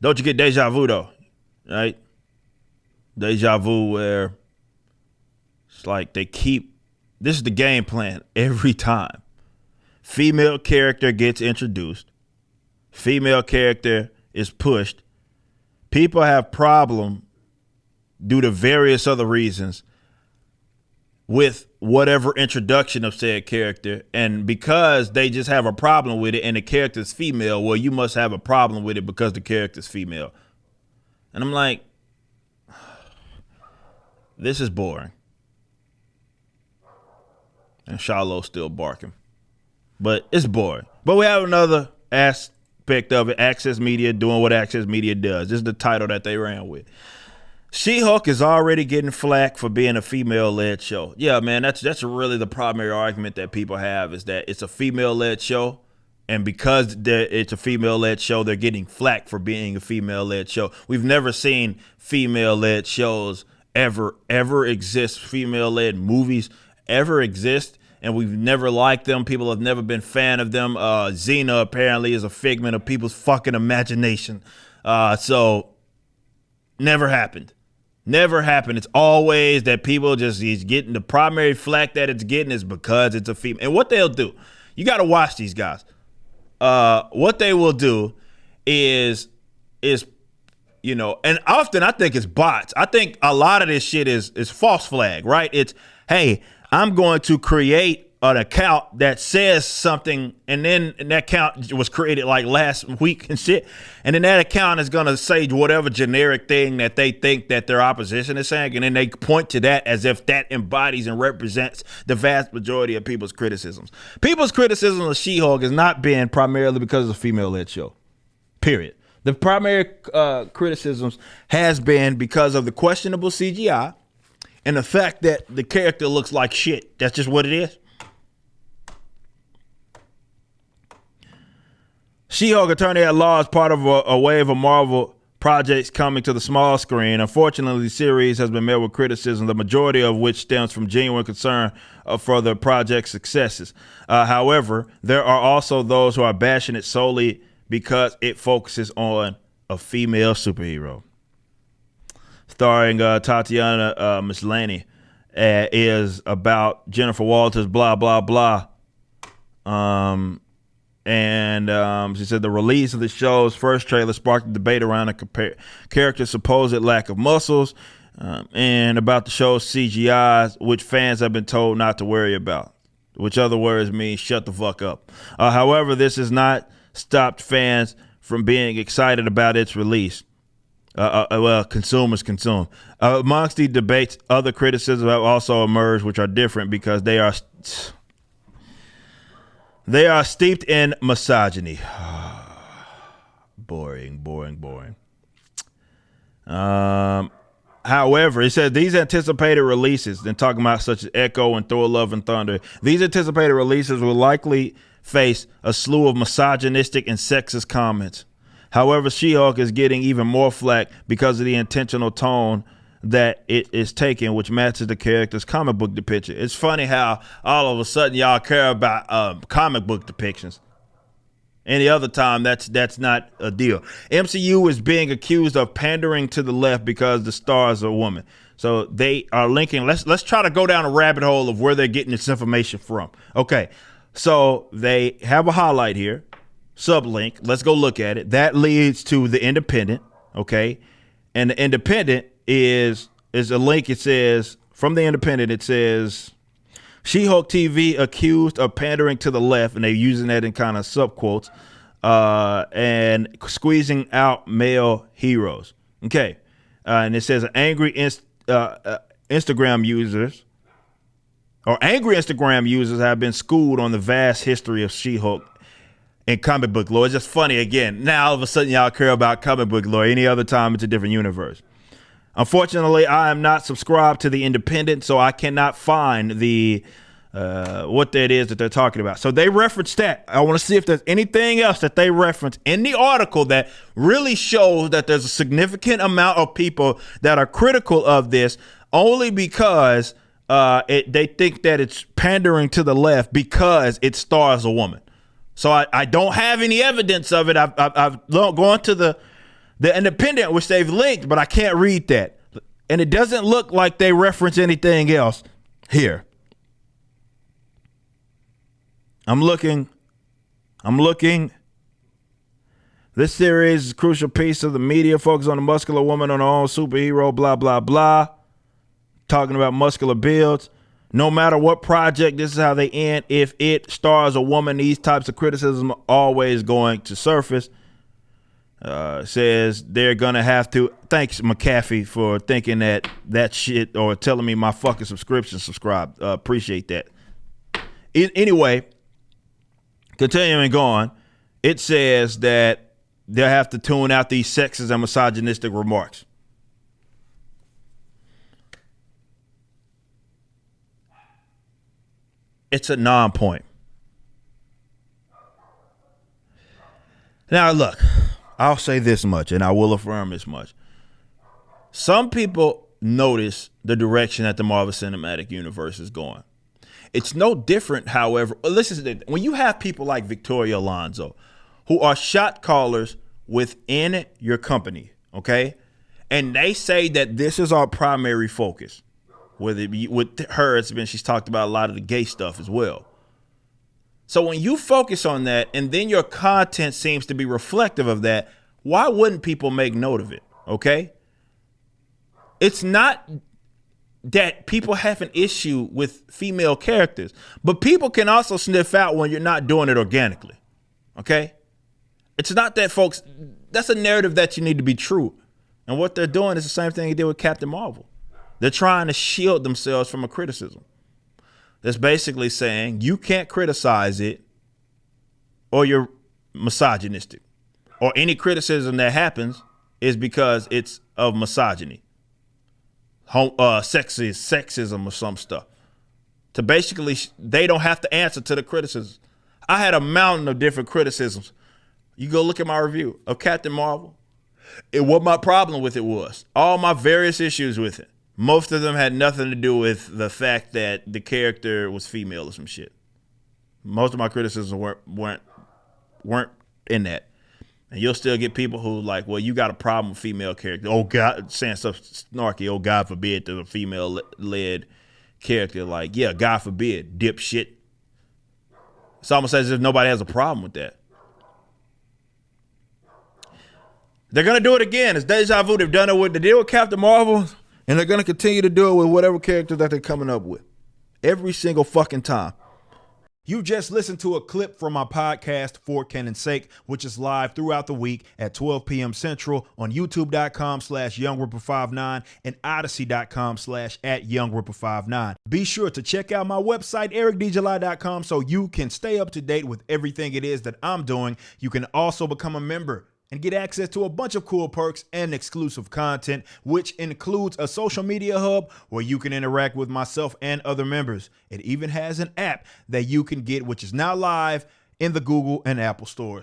Don't you get deja vu though, right? Deja vu where it's like this is the game plan every time. Female character gets introduced. Female character is pushed. People have problem due to various other reasons with whatever introduction of said character. And because they just have a problem with it and the character's female, well, you must have a problem with it because the character's female. And I'm like, this is boring. And Shiloh's still barking. But it's boring. But we have another aspect of it. Access Media doing what Access Media does. This is the title that they ran with. She-Hulk is already getting flack for being a female-led show. Yeah, man, that's really the primary argument that people have is that it's a female-led show. And because it's a female-led show, they're getting flack for being a female-led show. We've never seen female-led shows ever exist. Female-led movies ever exist. And we've never liked them. People have never been fan of them. Xena apparently is a figment of people's fucking imagination. So never happened. Never happened. It's always that people he's getting the primary flack that it's getting is because it's a female. And what they'll do, you got to watch these guys. What they will do is, you know, and often I think it's bots. I think a lot of this shit is false flag, right? It's, hey, I'm going to create an account that says something, and then that account was created like last week and shit, and then that account is going to say whatever generic thing that they think that their opposition is saying, and then they point to that as if that embodies and represents the vast majority of people's criticisms. People's criticism of She-Hulk has not been primarily because it's a female-led show, period. The primary criticisms has been because of the questionable CGI and the fact that the character looks like shit. That's just what it is. She-Hulk Attorney at Law is part of a wave of Marvel projects coming to the small screen. Unfortunately, the series has been met with criticism, the majority of which stems from genuine concern for the project's successes. However, there are also those who are bashing it solely because it focuses on a female superhero. Starring Tatiana Maslany, is about Jennifer Walters, blah, blah, blah. And she said the release of the show's first trailer sparked a debate around the character's supposed lack of muscles and about the show's CGI, which fans have been told not to worry about, which other words mean shut the fuck up. However, this has not stopped fans from being excited about its release. Well, consumers consume. Amongst the debates, other criticisms have also emerged, which are different because they are steeped in misogyny. Boring. However, it says these anticipated releases, then talking about such as Echo and Thor Love and Thunder, these anticipated releases will likely face a slew of misogynistic and sexist comments. However, She-Hulk is getting even more flack because of the intentional tone that it is taking, which matches the character's comic book depiction. It's funny how all of a sudden y'all care about comic book depictions. Any other time, that's not a deal. MCU is being accused of pandering to the left because the star is a woman. So they are linking. Let's try to go down a rabbit hole of where they're getting this information from. Okay, so they have a highlight here. Sublink. Let's go look at it. That leads to the Independent. Okay, and the Independent is a link. It says from the Independent. It says She-Hulk TV accused of pandering to the left, and they're using that in kind of subquotes and squeezing out male heroes. Okay, and it says angry Instagram users have been schooled on the vast history of She-Hulk in comic book lore. It's just funny again. Now all of a sudden y'all care about comic book lore. Any other time it's a different universe. Unfortunately, I am not subscribed to the Independent, so I cannot find the what that is that they're talking about. So they referenced that. I want to see if there's anything else that they reference in the article that really shows that there's a significant amount of people that are critical of this only because they think that it's pandering to the left because it stars a woman. So I don't have any evidence of it. I've gone to The Independent, which they've linked, but I can't read that. And it doesn't look like they reference anything else here. I'm looking. This series is a crucial piece of the media, focus on a muscular woman on her own superhero, blah, blah, blah. Talking about muscular builds. No matter what project, this is how they end. If it stars a woman, these types of criticism are always going to surface. Says they're going to have to. Thanks, McAfee, for thinking that shit or telling me my fucking subscription subscribe. Appreciate that. Anyway, continuing going, it says that they'll have to tune out these sexist and misogynistic remarks. It's a non-point. Now, look, I'll say this much, and I will affirm this much. Some people notice the direction that the Marvel Cinematic Universe is going. It's no different, however. Listen to this. When you have people like Victoria Alonso, who are shot callers within your company, okay, and they say that this is our primary focus. Whether it be with her, she's talked about a lot of the gay stuff as well. So when you focus on that and then your content seems to be reflective of that, why wouldn't people make note of it? Okay. It's not that people have an issue with female characters, but people can also sniff out when you're not doing it organically. Okay. It's not that, folks, that's a narrative that you need to be true. And what they're doing is the same thing they did with Captain Marvel. They're trying to shield themselves from a criticism. That's basically saying you can't criticize it or you're misogynistic. Or any criticism that happens is because it's of misogyny, sexism or some stuff. To basically, they don't have to answer to the criticism. I had a mountain of different criticisms. You go look at my review of Captain Marvel. What my problem with it was, all my various issues with it. Most of them had nothing to do with the fact that the character was female or some shit. Most of my criticisms weren't in that. And you'll still get people who like, well, you got a problem with female character. Oh God, saying stuff snarky. Oh God forbid, there's a female-led character. Like, yeah, God forbid, dipshit. It's almost as if nobody has a problem with that. They're gonna do it again. It's deja vu. They've done it with the deal with Captain Marvel. And they're going to continue to do it with whatever character that they're coming up with. Every single fucking time. You just listened to a clip from my podcast, For Canon's Sake, which is live throughout the week at 12 p.m. Central on YouTube.com/YoungRipper59 and Odyssey.com/@YoungRipper59. Be sure to check out my website, EricDJuly.com, so you can stay up to date with everything it is that I'm doing. You can also become a member and get access to a bunch of cool perks and exclusive content, which includes a social media hub where you can interact with myself and other members. It even has an app that you can get, which is now live in the Google and Apple stores.